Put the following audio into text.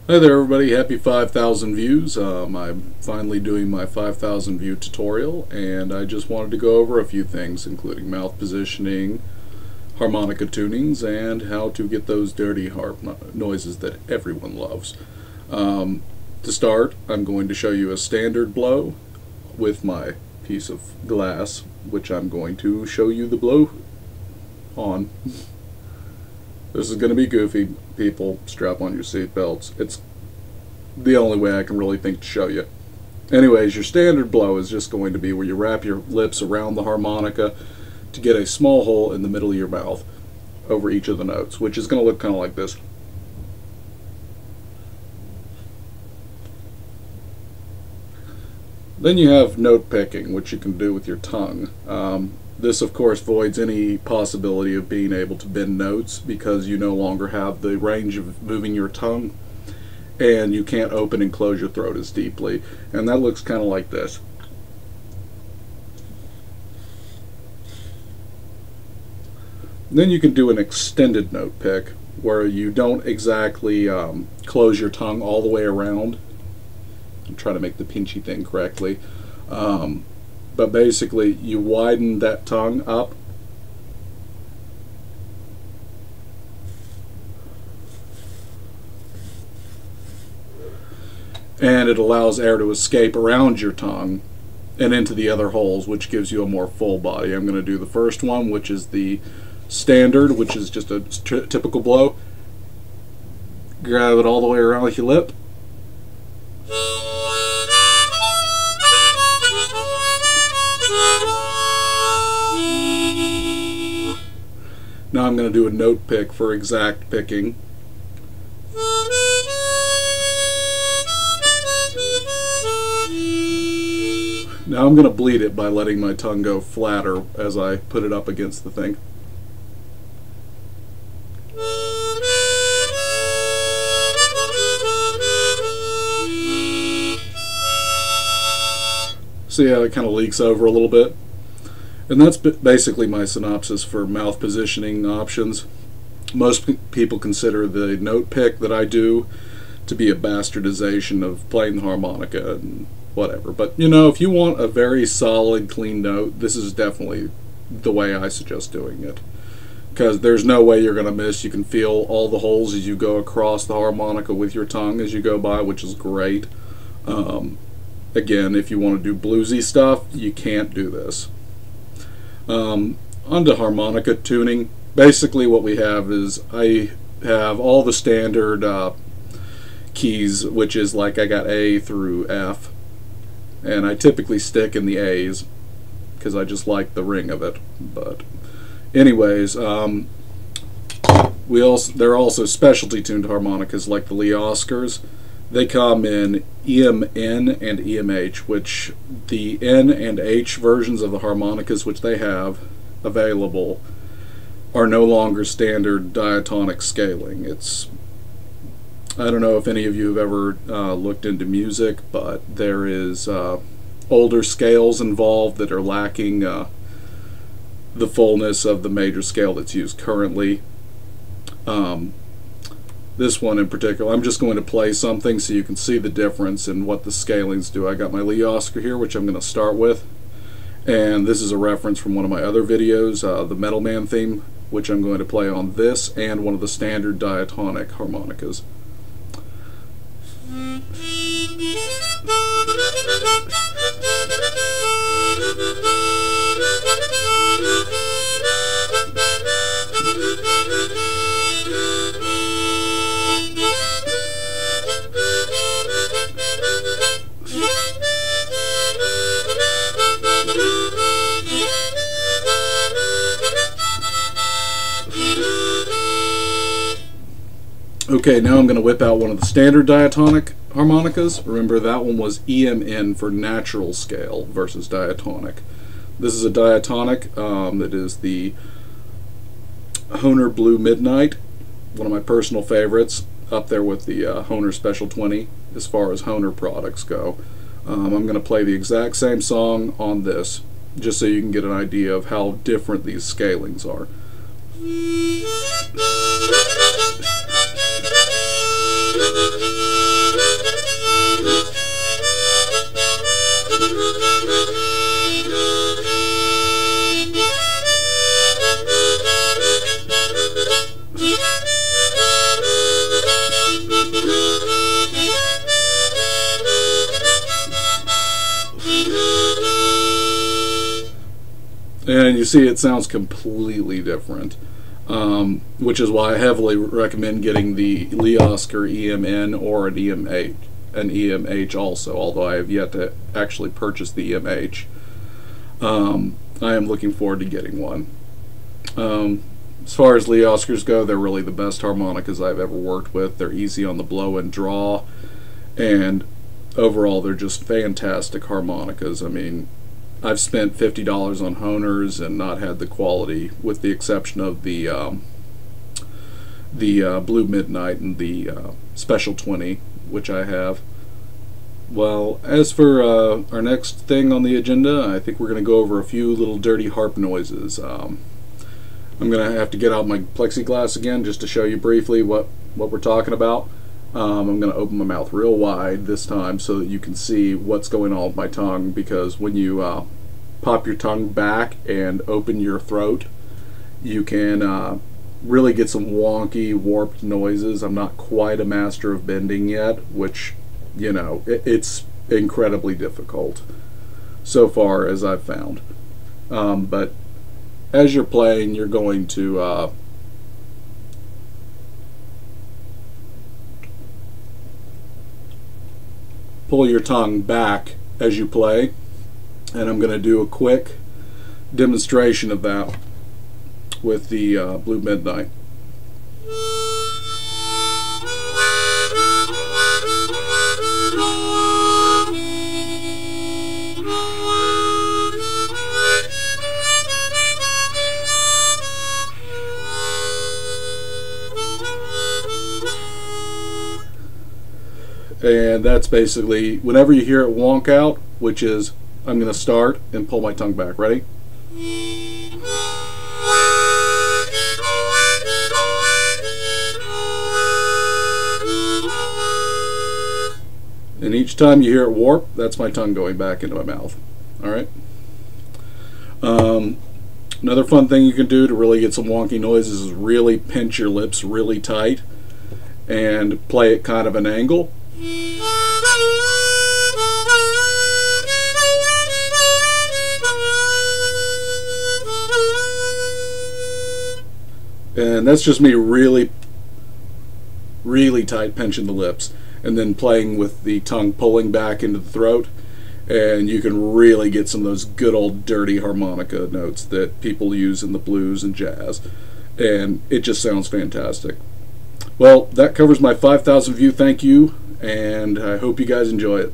Hi there everybody, happy 5,000 views. I'm finally doing my 5,000 view tutorial, and I just wanted to go over a few things including mouth positioning, harmonica tunings, and how to get those dirty harp noises that everyone loves. To start, I'm going to show you a standard blow with my piece of glass, which I'm going to show you the blow on. This is going to be goofy, people. Strap on your seatbelts. It's the only way I can really think to show you. Anyways, your standard blow is just going to be where you wrap your lips around the harmonica to get a small hole in the middle of your mouth over each of the notes, which is going to look kind of like this. Then you have note picking, which you can do with your tongue. This, of course, voids any possibility of being able to bend notes because you no longer have the range of moving your tongue, and you can't open and close your throat as deeply. And that looks kind of like this. Then you can do an extended note pick, where you don't exactly close your tongue all the way around. I'm trying to make the pinchy thing correctly. But basically, you widen that tongue up, and it allows air to escape around your tongue and into the other holes, which gives you a more full body. I'm going to do the first one, which is the standard, which is just a typical blow. Grab it all the way around with your lip. Now I'm going to do a note pick for exact picking. Now I'm going to bleed it by letting my tongue go flatter as I put it up against the thing. See how it kind of leaks over a little bit? And that's basically my synopsis for mouth positioning options. Most people consider the note pick that I do to be a bastardization of playing the harmonica and whatever. But you know, if you want a very solid, clean note, this is definitely the way I suggest doing it. Because there's no way you're going to miss. You can feel all the holes as you go across the harmonica with your tongue as you go by, which is great. Again, if you want to do bluesy stuff, you can't do this. Onto harmonica tuning. Basically what we have is I have all the standard keys, which is like I got A through F, and I typically stick in the A's because I just like the ring of it. But anyways, there are also specialty tuned harmonicas like the Lee Oscars. They come in EMN and EMH, which the N and H versions of the harmonicas which they have available are no longer standard diatonic scaling. I don't know if any of you have ever looked into music, but there is older scales involved that are lacking the fullness of the major scale that's used currently. This one in particular, I'm just going to play something so you can see the difference in what the scalings do. I got my Lee Oscar here, which I'm going to start with, and this is a reference from one of my other videos, the Metal Man theme, which I'm going to play on this and one of the standard diatonic harmonicas. Okay, now I'm going to whip out one of the standard diatonic harmonicas. Remember, that one was EMN for natural scale versus diatonic. This is a diatonic that is the Hohner Blue Midnight, one of my personal favorites, up there with the Hohner Special 20 as far as Hohner products go. I'm going to play the exact same song on this, just so you can get an idea of how different these scalings are. And you see it sounds completely different, which is why I heavily recommend getting the Lee Oscar EMN or an EMH also, although I have yet to actually purchase the EMH. I am looking forward to getting one. As far as Lee Oscars go, they're really the best harmonicas I've ever worked with. They're easy on the blow and draw, and overall they're just fantastic harmonicas. I mean, I've spent $50 on Honers and not had the quality, with the exception of the Blue Midnight and the Special 20, which I have. Well, as for our next thing on the agenda, I think we're going to go over a few little dirty harp noises. I'm going to have to get out my plexiglass again just to show you briefly what we're talking about. I'm going to open my mouth real wide this time so that you can see what's going on with my tongue, because when you pop your tongue back and open your throat, you can really get some wonky, warped noises. I'm not quite a master of bending yet, which, you know, it's incredibly difficult so far, as I've found. But as you're playing, you're going to pull your tongue back as you play, and I'm going to do a quick demonstration of that with the Blue Midnight. And that's basically, whenever you hear it wonk out, which is, I'm going to start and pull my tongue back. Ready? And each time you hear it warp, that's my tongue going back into my mouth. Alright? Another fun thing you can do to really get some wonky noises is really pinch your lips really tight and play at kind of an angle. And that's just me really tight pinching the lips and then playing with the tongue pulling back into the throat, and you can really get some of those good old dirty harmonica notes that people use in the blues and jazz, and it just sounds fantastic. Well, that covers my 5,000 view thank you, and I hope you guys enjoy it.